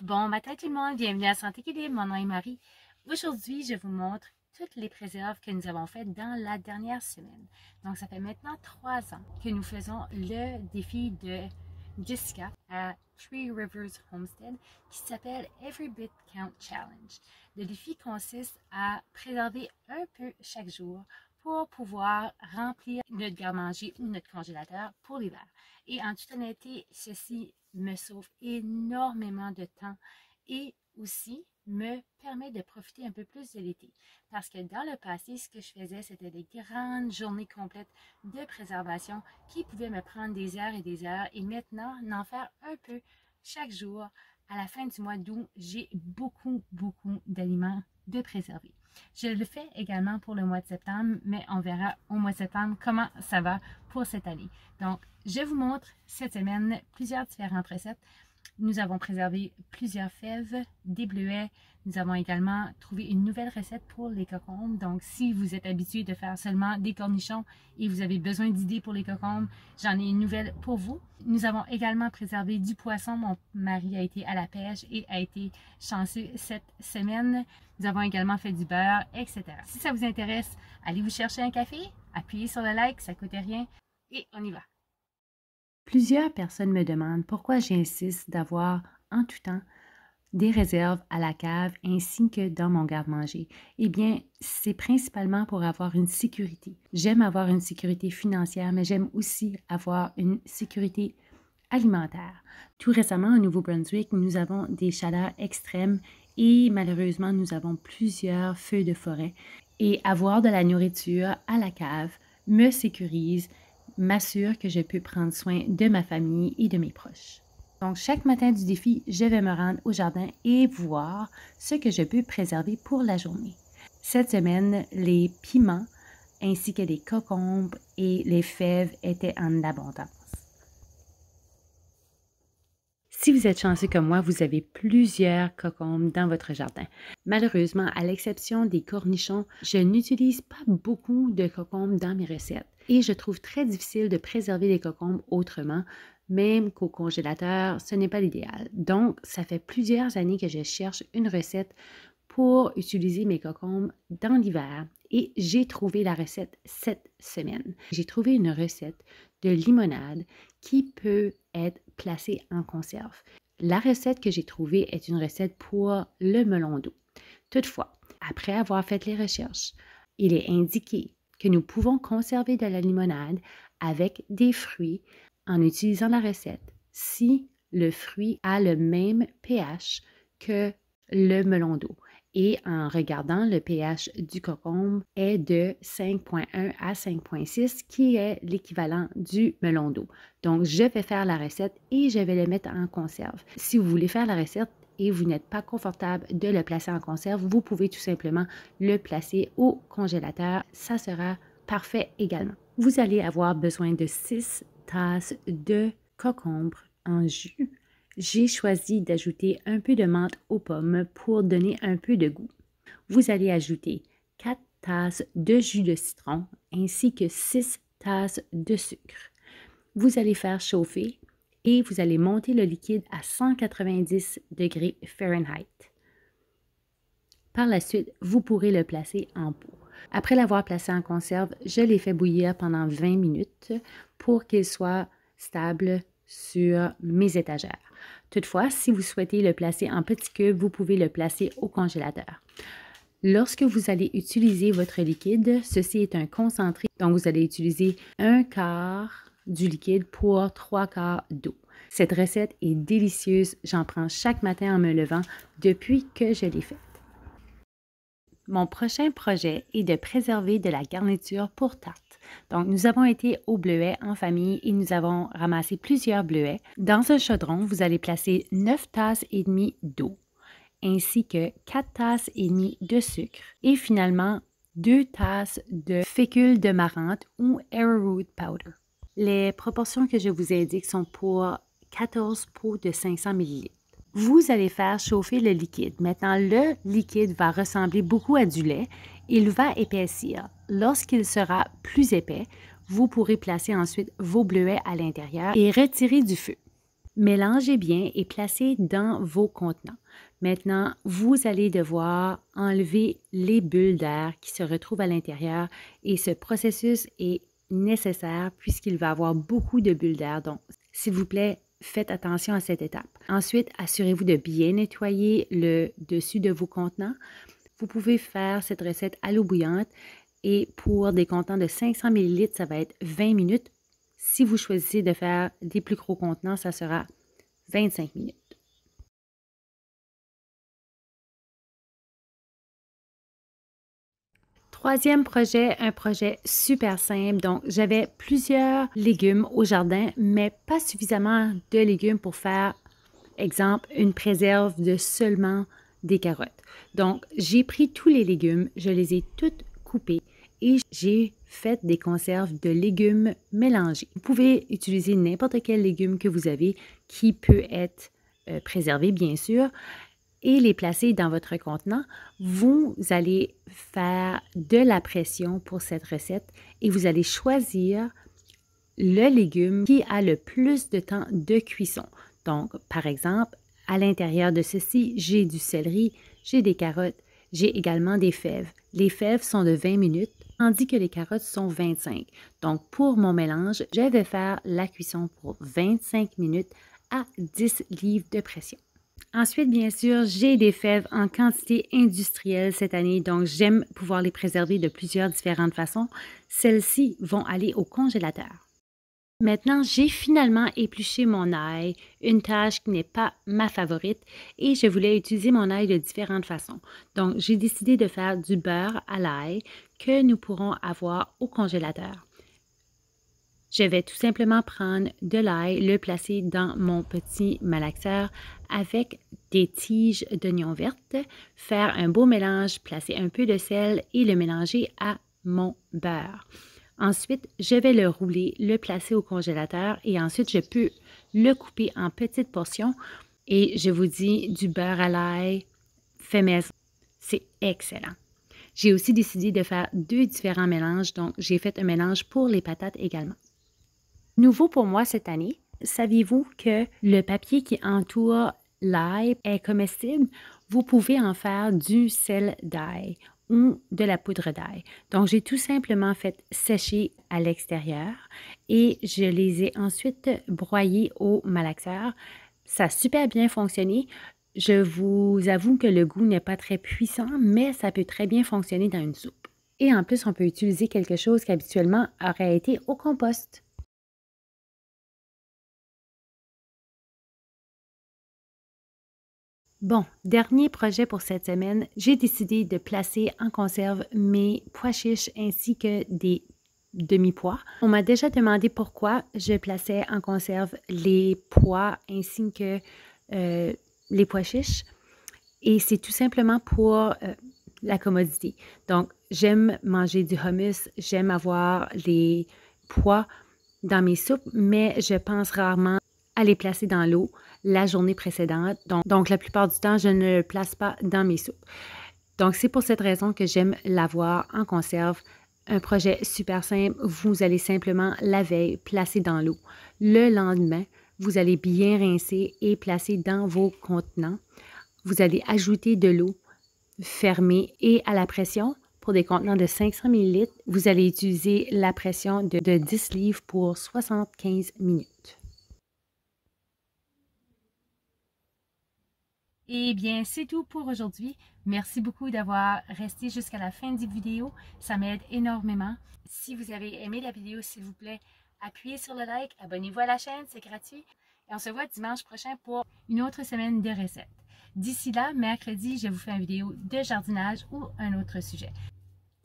Bon matin tout le monde, bienvenue à Santé Équilibre, mon nom est Marie. Aujourd'hui, je vous montre toutes les préserves que nous avons faites dans la dernière semaine. Donc, ça fait maintenant 3 ans que nous faisons le défi de Jessica à Three Rivers Homestead qui s'appelle Every Bit Count Challenge. Le défi consiste à préserver un peu chaque jour pour pouvoir remplir notre garde-manger ou notre congélateur pour l'hiver. Et en toute honnêteté, ceci me sauve énormément de temps et aussi me permet de profiter un peu plus de l'été. Parce que dans le passé, ce que je faisais, c'était des grandes journées complètes de préservation qui pouvaient me prendre des heures et des heures. Et maintenant, d'en faire un peu chaque jour, à la fin du mois d'août, j'ai beaucoup d'aliments de préserver. Je le fais également pour le mois de septembre, mais on verra au mois de septembre comment ça va pour cette année. Donc, je vous montre cette semaine plusieurs différentes recettes. Nous avons préservé plusieurs fèves, des bleuets. Nous avons également trouvé une nouvelle recette pour les cocombes. Donc, si vous êtes habitué de faire seulement des cornichons et vous avez besoin d'idées pour les cocombes, j'en ai une nouvelle pour vous. Nous avons également préservé du poisson. Mon mari a été à la pêche et a été chanceux cette semaine. Nous avons également fait du beurre, etc. Si ça vous intéresse, allez vous chercher un café, appuyez sur le like, ça ne coûte rien et on y va. Plusieurs personnes me demandent pourquoi j'insiste d'avoir en tout temps des réserves à la cave ainsi que dans mon garde-manger. Eh bien, c'est principalement pour avoir une sécurité. J'aime avoir une sécurité financière, mais j'aime aussi avoir une sécurité alimentaire. Tout récemment, au Nouveau-Brunswick, nous avons des chaleurs extrêmes et malheureusement, nous avons plusieurs feux de forêt. Et avoir de la nourriture à la cave me sécurise, m'assure que je peux prendre soin de ma famille et de mes proches. Donc, chaque matin du défi, je vais me rendre au jardin et voir ce que je peux préserver pour la journée. Cette semaine, les piments ainsi que les cocombes et les fèves étaient en abondance. Si vous êtes chanceux comme moi, vous avez plusieurs cocombes dans votre jardin. Malheureusement, à l'exception des cornichons, je n'utilise pas beaucoup de cocombes dans mes recettes et je trouve très difficile de préserver les cocombes autrement, même qu'au congélateur, ce n'est pas l'idéal. Donc, ça fait plusieurs années que je cherche une recette pour utiliser mes cocombes dans l'hiver et j'ai trouvé la recette cette semaine. J'ai trouvé une recette de limonade qui peut être placée en conserve. La recette que j'ai trouvée est une recette pour le melon d'eau. Toutefois, après avoir fait les recherches, il est indiqué que nous pouvons conserver de la limonade avec des fruits en utilisant la recette si le fruit a le même pH que le melon d'eau. Et en regardant, le pH du concombre est de 5,1 à 5,6, qui est l'équivalent du melon d'eau. Donc, je vais faire la recette et je vais le mettre en conserve. Si vous voulez faire la recette et vous n'êtes pas confortable de le placer en conserve, vous pouvez tout simplement le placer au congélateur. Ça sera parfait également. Vous allez avoir besoin de 6 tasses de concombre en jus. J'ai choisi d'ajouter un peu de menthe aux pommes pour donner un peu de goût. Vous allez ajouter 4 tasses de jus de citron ainsi que 6 tasses de sucre. Vous allez faire chauffer et vous allez monter le liquide à 190 degrés Fahrenheit. Par la suite, vous pourrez le placer en pot. Après l'avoir placé en conserve, je l'ai fait bouillir pendant 20 minutes pour qu'il soit stable sur mes étagères. Toutefois, si vous souhaitez le placer en petits cubes, vous pouvez le placer au congélateur. Lorsque vous allez utiliser votre liquide, ceci est un concentré, donc vous allez utiliser 1/4 du liquide pour 3/4 d'eau. Cette recette est délicieuse, j'en prends chaque matin en me levant depuis que je l'ai faite. Mon prochain projet est de préserver de la garniture pour tarte. Donc, nous avons été au bleuet en famille et nous avons ramassé plusieurs bleuets. Dans un chaudron, vous allez placer 9 tasses et demie d'eau, ainsi que 4 tasses et demie de sucre et finalement 2 tasses de fécule de marrante ou arrowroot powder. Les proportions que je vous indique sont pour 14 pots de 500 ml. Vous allez faire chauffer le liquide. Maintenant, le liquide va ressembler beaucoup à du lait. Il va épaissir. Lorsqu'il sera plus épais, vous pourrez placer ensuite vos bleuets à l'intérieur et retirer du feu. Mélangez bien et placez dans vos contenants. Maintenant, vous allez devoir enlever les bulles d'air qui se retrouvent à l'intérieur et ce processus est nécessaire puisqu'il va avoir beaucoup de bulles d'air. Donc, s'il vous plaît, faites attention à cette étape. Ensuite, assurez-vous de bien nettoyer le dessus de vos contenants. Vous pouvez faire cette recette à l'eau bouillante et pour des contenants de 500 ml, ça va être 20 minutes. Si vous choisissez de faire des plus gros contenants, ça sera 25 minutes. Troisième projet, un projet super simple. Donc, j'avais plusieurs légumes au jardin, mais pas suffisamment de légumes pour faire, exemple, une préserve de seulement des carottes. Donc, j'ai pris tous les légumes, je les ai toutes coupés et j'ai fait des conserves de légumes mélangés. Vous pouvez utiliser n'importe quel légume que vous avez qui peut être préservé, bien sûr, et les placer dans votre contenant. Vous allez faire de la pression pour cette recette et vous allez choisir le légume qui a le plus de temps de cuisson. Donc, par exemple, à l'intérieur de ceci, j'ai du céleri, j'ai des carottes, j'ai également des fèves. Les fèves sont de 20 minutes, tandis que les carottes sont 25. Donc, pour mon mélange, je vais faire la cuisson pour 25 minutes à 10 livres de pression. Ensuite, bien sûr, j'ai des fèves en quantité industrielle cette année, donc j'aime pouvoir les préserver de plusieurs différentes façons. Celles-ci vont aller au congélateur. Maintenant, j'ai finalement épluché mon ail, une tâche qui n'est pas ma favorite, et je voulais utiliser mon ail de différentes façons. Donc, j'ai décidé de faire du beurre à l'ail que nous pourrons avoir au congélateur. Je vais tout simplement prendre de l'ail, le placer dans mon petit malaxeur avec des tiges d'oignons vertes, faire un beau mélange, placer un peu de sel et le mélanger à mon beurre. Ensuite, je vais le rouler, le placer au congélateur et ensuite, je peux le couper en petites portions. Et je vous dis, du beurre à l'ail fait maison, c'est excellent. J'ai aussi décidé de faire deux différents mélanges, donc j'ai fait un mélange pour les patates également. Nouveau pour moi cette année, saviez-vous que le papier qui entoure l'ail est comestible? Vous pouvez en faire du sel d'ail ou de la poudre d'ail. Donc, j'ai tout simplement fait sécher à l'extérieur et je les ai ensuite broyés au malaxeur. Ça a super bien fonctionné. Je vous avoue que le goût n'est pas très puissant, mais ça peut très bien fonctionner dans une soupe. Et en plus, on peut utiliser quelque chose qui habituellement aurait été au compost. Bon, dernier projet pour cette semaine, j'ai décidé de placer en conserve mes pois chiches ainsi que des demi-pois. On m'a déjà demandé pourquoi je plaçais en conserve les pois ainsi que les pois chiches et c'est tout simplement pour la commodité. Donc, j'aime manger du hummus, j'aime avoir les pois dans mes soupes, mais je pense rarement à les placer dans l'eau la journée précédente. Donc, la plupart du temps, je ne le place pas dans mes soupes. Donc, c'est pour cette raison que j'aime l'avoir en conserve. Un projet super simple, vous allez simplement la veille placer dans l'eau. Le lendemain, vous allez bien rincer et placer dans vos contenants. Vous allez ajouter de l'eau fermée et à la pression. Pour des contenants de 500 ml, vous allez utiliser la pression de 10 livres pour 75 minutes. Eh bien, c'est tout pour aujourd'hui. Merci beaucoup d'avoir resté jusqu'à la fin de la vidéo. Ça m'aide énormément. Si vous avez aimé la vidéo, s'il vous plaît, appuyez sur le like, abonnez-vous à la chaîne, c'est gratuit. Et on se voit dimanche prochain pour une autre semaine de recettes. D'ici là, mercredi, je vous fais une vidéo de jardinage ou un autre sujet.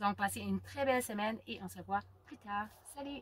Donc, passez une très belle semaine et on se voit plus tard. Salut!